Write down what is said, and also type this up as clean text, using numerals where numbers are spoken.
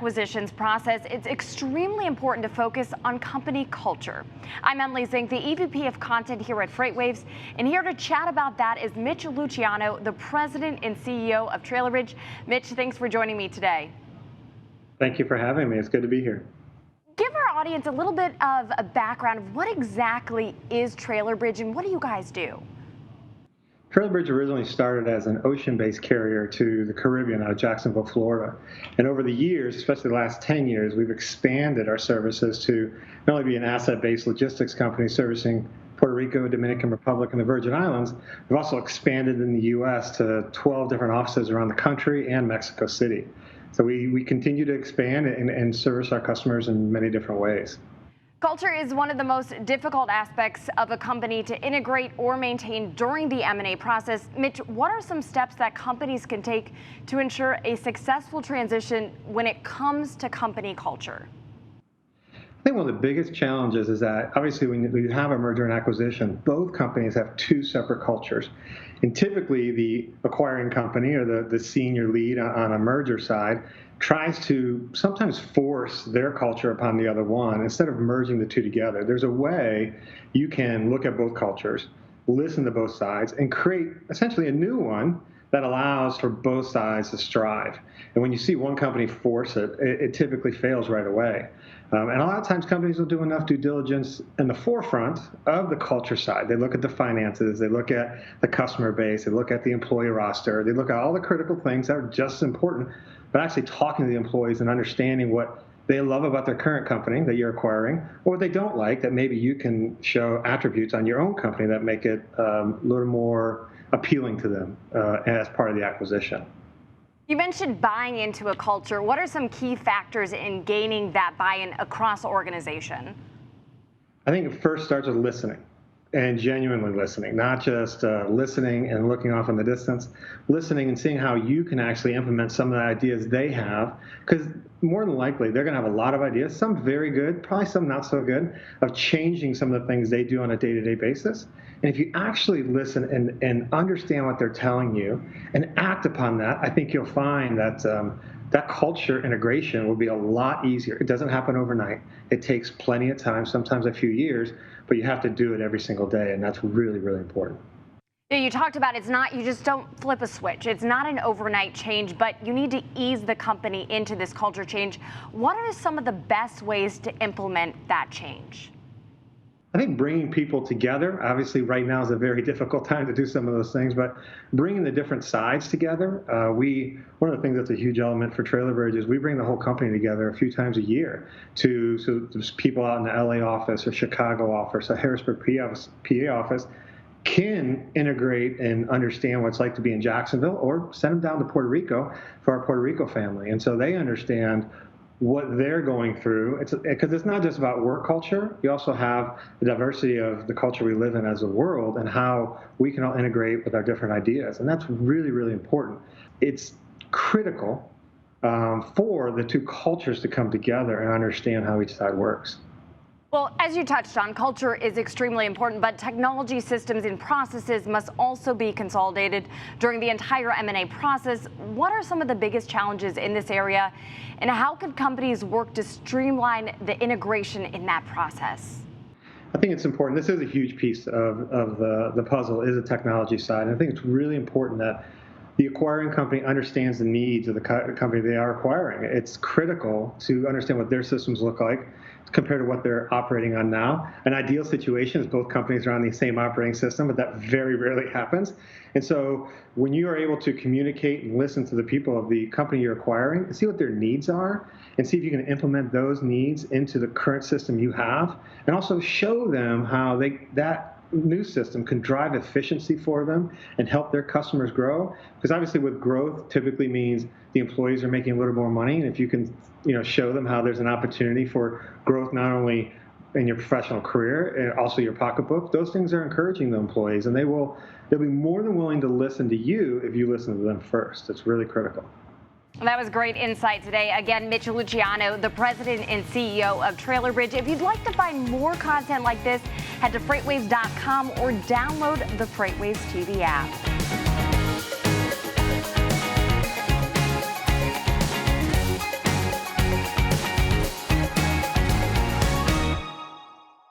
acquisitions process, it's extremely important to focus on company culture. I'm Emily Zink, the EVP of Content here at FreightWaves, and here to chat about that is Mitch Luciano, the President and CEO of Trailer Bridge. Mitch, thanks for joining me today. Thank you for having me. It's good to be here. Give our audience a little bit of a background of what exactly is Trailer Bridge and what do you guys do? Trailer Bridge originally started as an ocean-based carrier to the Caribbean out of Jacksonville, Florida. And over the years, especially the last 10 years, we've expanded our services to not only be an asset-based logistics company servicing Puerto Rico, Dominican Republic, and the Virgin Islands, we've also expanded in the U.S. to 12 different offices around the country and Mexico City. So we continue to expand and service our customers in many different ways. Culture is one of the most difficult aspects of a company to integrate or maintain during the M&A process. Mitch, what are some steps that companies can take to ensure a successful transition when it comes to company culture? I think one of the biggest challenges is that obviously when you have a merger and acquisition, both companies have two separate cultures. And typically the acquiring company or the senior lead on a merger side tries to sometimes force their culture upon the other one instead of merging the two together. There's a way you can look at both cultures, listen to both sides, and create essentially a new one that allows for both sides to strive. And when you see one company force it, it typically fails right away. And a lot of times companies will do enough due diligence in the forefront of the culture side. They look at the finances, they look at the customer base, they look at the employee roster, they look at all the critical things that are just as important, but actually talking to the employees and understanding what they love about their current company that you're acquiring, or what they don't like that maybe you can show attributes on your own company that make it a little more appealing to them as part of the acquisition. You mentioned buying into a culture. What are some key factors in gaining that buy-in across the organization? I think it first starts with listening and genuinely listening, not just listening and looking off in the distance, listening and seeing how you can actually implement some of the ideas they have, because more than likely they're going to have a lot of ideas, some very good, probably some not so good, of changing some of the things they do on a day-to-day basis. And if you actually listen and understand what they're telling you and act upon that, I think you'll find that that culture integration will be a lot easier. It doesn't happen overnight. It takes plenty of time, sometimes a few years, but you have to do it every single day, and that's really, really important. You talked about it's not, you just don't flip a switch. It's not an overnight change, but you need to ease the company into this culture change. What are some of the best ways to implement that change? I think bringing people together, obviously right now is a very difficult time to do some of those things, but bringing the different sides together, one of the things that's a huge element for Trailer Bridge is we bring the whole company together a few times a year so there's people out in the LA office or Chicago office or Harrisburg, PA office can integrate and understand what it's like to be in Jacksonville or send them down to Puerto Rico for our Puerto Rico family. And so they understand what they're going through, because it's not just about work culture. You also have the diversity of the culture we live in as a world and how we can all integrate with our different ideas. And that's really, really important. It's critical for the two cultures to come together and understand how each side works. Well, as you touched on, culture is extremely important, but technology systems and processes must also be consolidated during the entire M&A process. What are some of the biggest challenges in this area, and how can companies work to streamline the integration in that process? I think it's important. This is a huge piece of the puzzle, is the technology side. And I think it's really important that the acquiring company understands the needs of the company they are acquiring. It's critical to understand what their systems look like compared to what they're operating on now. An ideal situation is both companies are on the same operating system, but that very rarely happens. And so when you are able to communicate and listen to the people of the company you're acquiring, see what their needs are, and see if you can implement those needs into the current system you have, and also show them how that new system can drive efficiency for them and help their customers grow. Because obviously with growth typically means the employees are making a little more money, and if you can show them how there's an opportunity for growth not only in your professional career and also your pocketbook, those things are encouraging the employees, and they'll be more than willing to listen to you if you listen to them first. It's really critical. That was great insight today. Again, Mitch Luciano, the President and CEO of Trailer Bridge. If you'd like to find more content like this, head to FreightWaves.com or download the FreightWaves TV app.